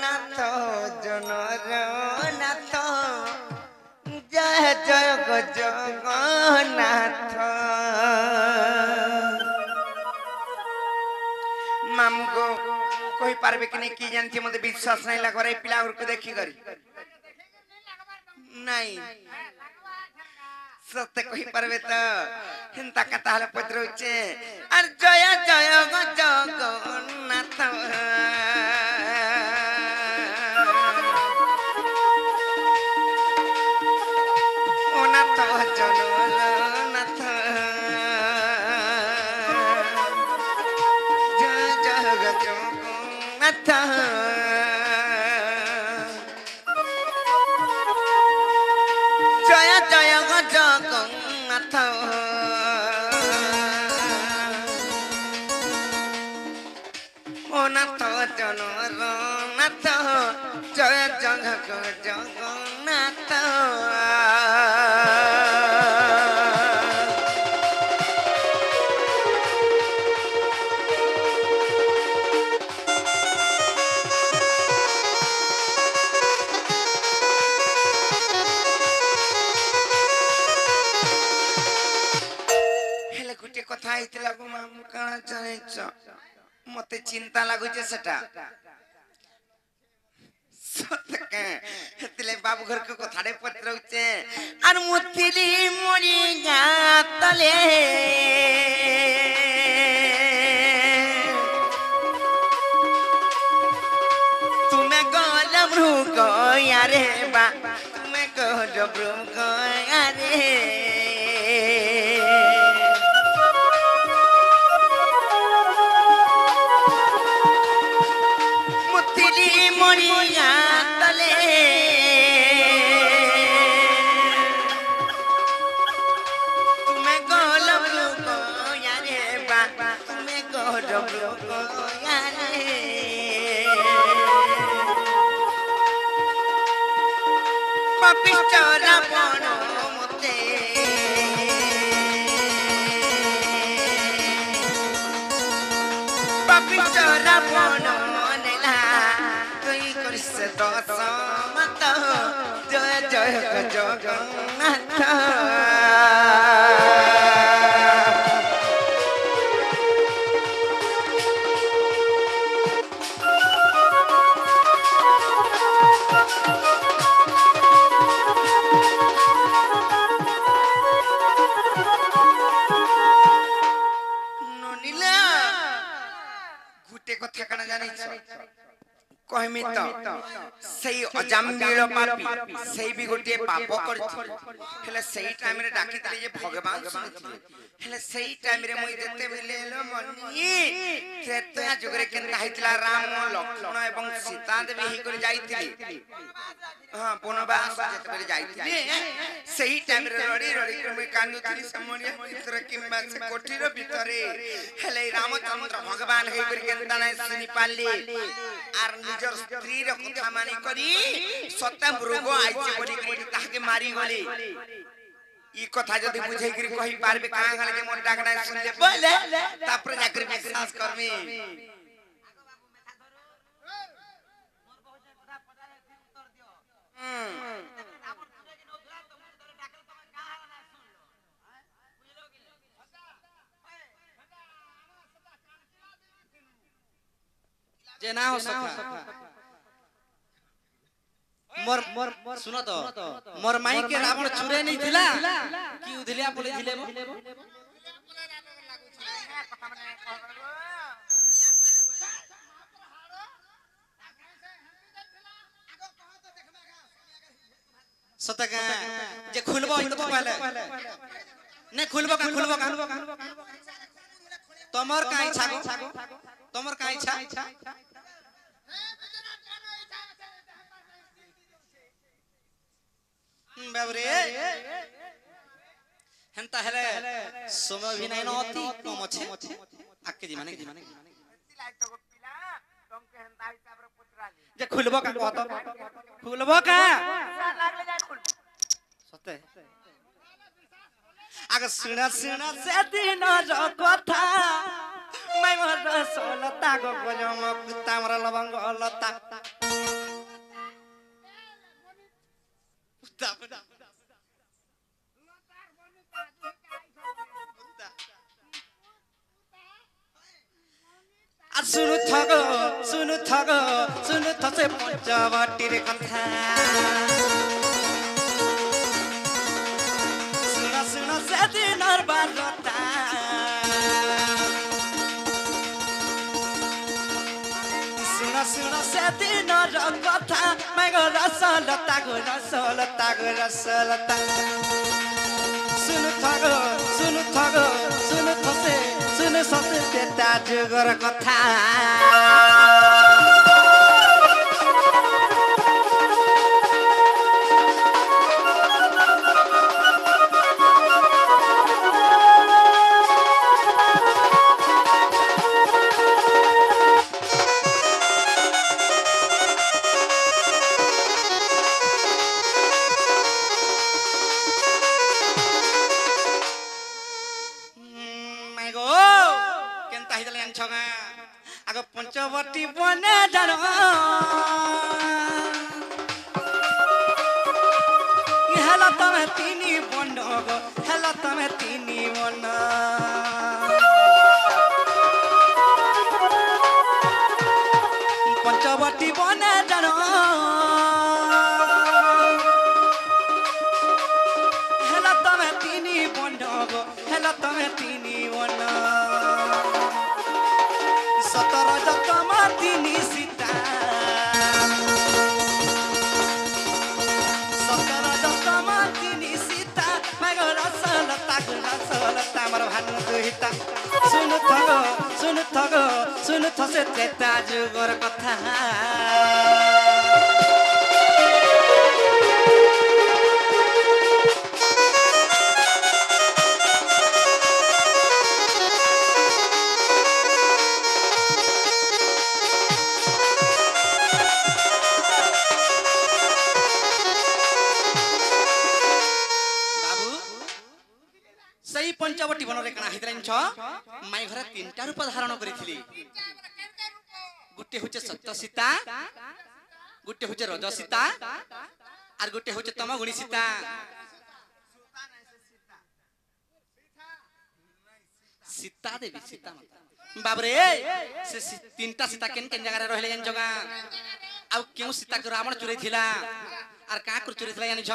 নাথ জনরনাথ জয় জয় জগন্নাথ मामको कोई पारबे कि नहीं की जानती मते विश्वास नहीं लग रहा पिला को देखी करी नहीं सत्य कोई पारबे तो हिंता कथा हला पत्र होचे और जय जय जगन्नाथ ओनाथ जननाथ जय जय जगन्नाथ ओनाथ जननाथ जय जय जगन्नाथ कथा मत चिंता लगुचे बाबू घर को कथाड़े पत्र और मुथिली मोरी गातले तुम्हें गल मृग यारे बा तुम्हें गल मृग यारे पिचरा बनो मते पिचरा बनो नेला तुई करिस दस मत जय जय जगन्नाथ कहमी तो सही अजामिल पापी सही भी गोटे पाप करथिले सही टाइम रे डाकी दिले जे भगवान सुनथिले हेले सही टाइम रे मुई जते बेले मनी त्रेता जुग रे केनता हितला राम लक्ष्मण एवं सीता देवी ही कर जाईथिले हां वनवास जते बेले जाईथिले सही टाइम रे रडी रडी कर मुई कांदुथिली समनिया भीतर किंबा से कोठीर भीतरे हेले रामचंद्र भगवान हे कर केनता नै सुनि पाली आर निजर स्त्री रे कथा मानी करी सत्य मृग आइचे बोली करी ताके मारी गली ई कथा जदी बुझै करी कहि पारबे काहा गले के मोर डाकना सुनले बोले तापर जाकर विश्वास करमी जे ना हो सका मोर सुनो तो मोर माई के रावण चुरे नहीं थिला की उधलिया बोले थिले मो सतका जे खुलबो इतो पहले ने खुलबो का तमर का इच्छा तमर का इच्छा बाबरे हेंता हेले समय भी नहीं नती कम अछि आके जी माने जे खुलबो का कहत खुलबो का सते आगे सुना से दिन रो कथा मैं रसलता गो गजम तामर लवंग लता सुनु थग सुनु थसे पंचवटीर कथा सुन सुन से दिनर बारता सुन सुन से दिनर कथा मैं गो रसलता गो रसलता सुनु थग सुनु थसे सुनु ससे तेता जुगर कथा आगो पंचवटी बने जानो हेला तमे तीनी बंड गो हेला तमे तीनी बंड पंचवटी बने जानो हेला तमे तीनी बंड गो हेला तमे तीनी बंड सतर जतम तीनी सीता सतर जतम तीनी सीता मैं गो रसलता मोर भानु दुहिता सुनु थसे तेता जुगर कथा पंचवटी बनरे कना हितराइन माई घरे तीनटा रूप धारण करिथिली गुटे होचे सत्य सीता गुटे होचे रज सीता आर गुटे होचे तमगुणी सीता सीता देवी सीता बाबरे से तीनटा सीता केन केन जगह रे रहले जन जगह आ केउ सीता के रावण चुरै थिला आर का कर चुरै थिला यानी छ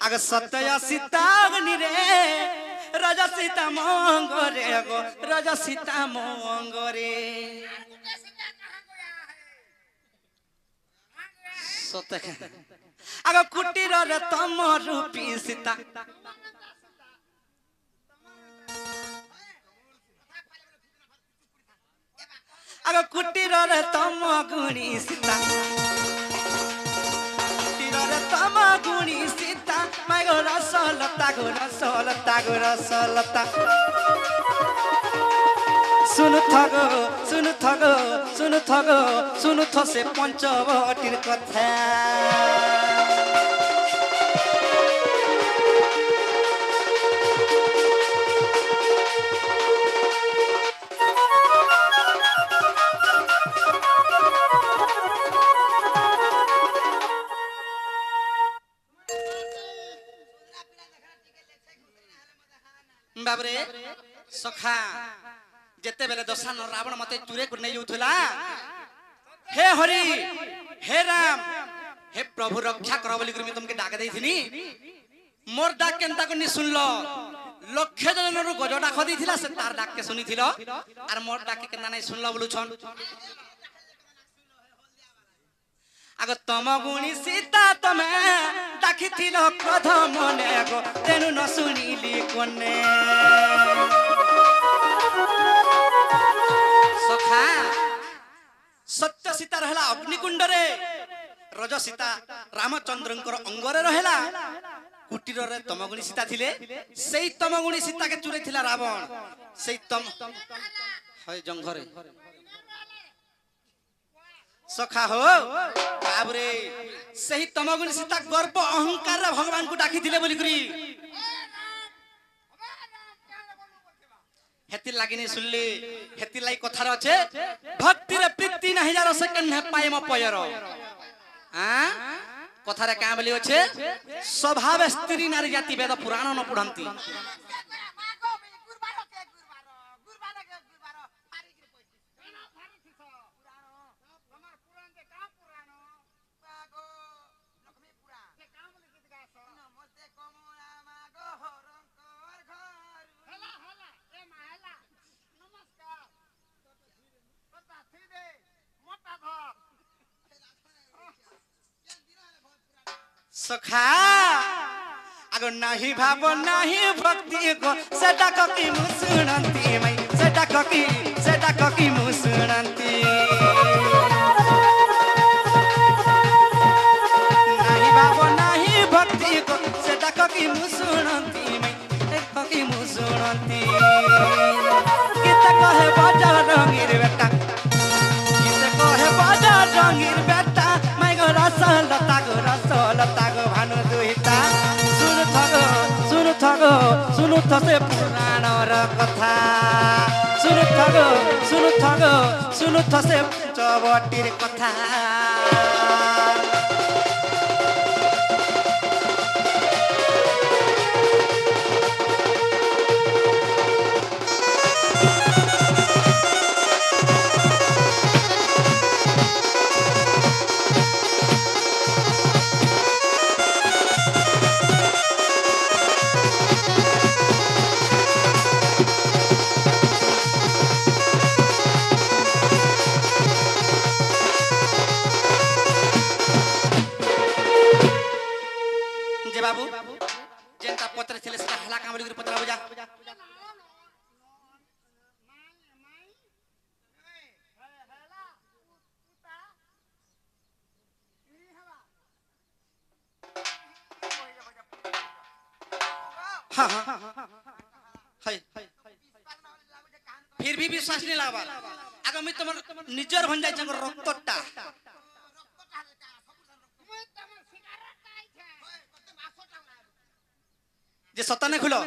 आगे सत्य सीता अग्नि रे राजा सीता मंगरे गो राजा सीता मंगरे सत्य आगे कुटीर रे तम रूपी सीता आगे कुटीर रे तम गुणी सीता तम गुणी सीता मैं गो रसलता सुनु थसे पंचवटीर कथा बाबरे सखा जेते बेले दशान रावण मते चुरे कर नै जाउथला हे हरि हे राम हे प्रभु रक्षा कर बोली कर तुमके डाक देथिनी मोर डाक केनता कोनी सुनलो लक्ष जनर गज डाक दिथिला से तार डाक के सुनिथिलो आर मोर डाक केना नै सुनलो बोलुछन आगो तमगुणी सीता तमे डाकिथिलो क्रोध मने गो तेनु न सुनिली कोने सखा सत्य सीता रहला अग्निकुंड रे रज सीता रामचंद्रंकर अंगरे रहला कुटीर रे तमगुणी सीता थिले सेई तमगुणी सीता के चुरे थिला रावण सेई तम हय जंघरे सखा हो बाबरे सही तमगुणी सीता गर्व अहंकार रे भगवान को डाकी थिले बोली करी हेति लागिनी सुनले हेति लाई कथार अछि भक्ति रे प्रीति नाही जारो सेकंड है पायम पयर हां कथारे का बोली अछि स्वभाव स्त्री नारी जाति वेद पुराण न पढ़ंती सखा अगो नाही भाव नाही भक्ति को सेटा ककी मुसुणंती मई सेटा ककी मुसुणंती नाही भाव नाही भक्ति को सेटा ककी मुसुणंती मई ककी मुसुणंती कित कहे बाजा रंगीर बेटा कित कहे बाजा रंगीर बेटा मैं गो रसलता गो भानु दुहिता सुनु थसे पुराण र कथा सुनु थसे चबटीर कथा बाबू जेंता पत्र छले से हला काम लिखि पत्र बुझा हां हाय फिर भी विश्वास नहीं लागबा आगे मैं तुम निजर भन जाय छ रक्तटा जे सतने खुलो